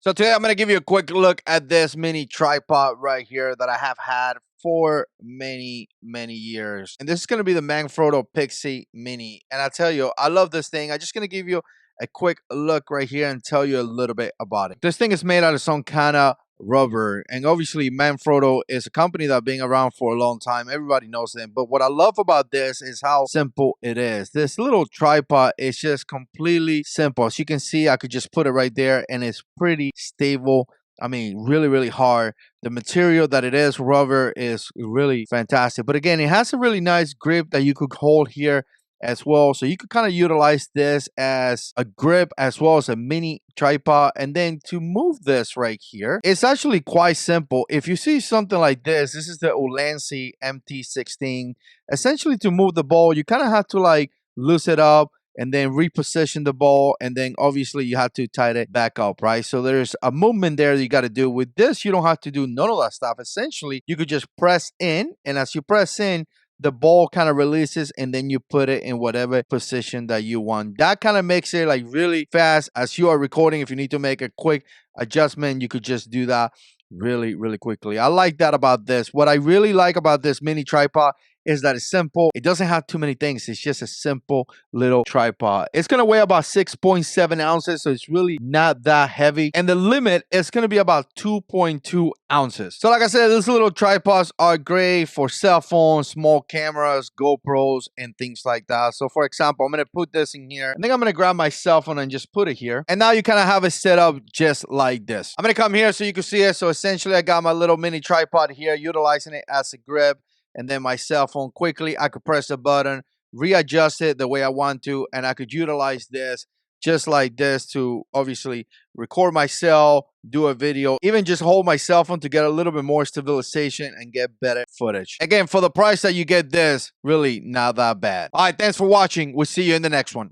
So today I'm going to give you a quick look at this mini tripod right here that I have had for many years. And this is going to be the Manfrotto PIXI Mini. And I tell you, I love this thing. I'm just going to give you a quick look right here and tell you a little bit about it. This thing is made out of some kind of rubber, and obviously Manfrotto is a company that's been around for a long time. Everybody knows them, but what I love about this is how simple it is. This little tripod is just completely simple. As you can see, I could just put it right there and it's pretty stable. I mean, really hard. The material that it is, rubber, is really fantastic. But again, it has a really nice grip that you could hold here as well. So you could kind of utilize this as a grip as well as a mini tripod. And then to move this right here, it's actually quite simple. If you see something like this is the Ulanzi MT16. Essentially, to move the ball, you kind of have to like loose it up and then reposition the ball, and then obviously you have to tighten it back up, right? So there's a movement there that you got to do. With this, you don't have to do none of that stuff. Essentially, you could just press in, and as you press in, the ball kind of releases, and then you put it in whatever position that you want. That kind of makes it like really fast as you are recording. If you need to make a quick adjustment, you could just do that really quickly. I like that about this. What I really like about this mini tripod is that it's simple. It doesn't have too many things. It's just a simple little tripod. It's going to weigh about 6.7 ounces, so it's really not that heavy. And the limit is going to be about 2.2 ounces. So like I said, these little tripods are great for cell phones, small cameras, GoPros, and things like that. So for example, I'm going to put this in here. I think I'm going to grab my cell phone and just put it here. And now you kind of have it set up just like this. I'm going to come here so you can see it. So essentially, I got my little mini tripod here, utilizing it as a grip. And then my cell phone, quickly I could press a button, readjust it the way I want to, and I could utilize this just like this to obviously record myself, do a video, even just hold my cell phone to get a little bit more stabilization and get better footage. Again, for the price that you get this, really not that bad. All right, thanks for watching. We'll see you in the next one.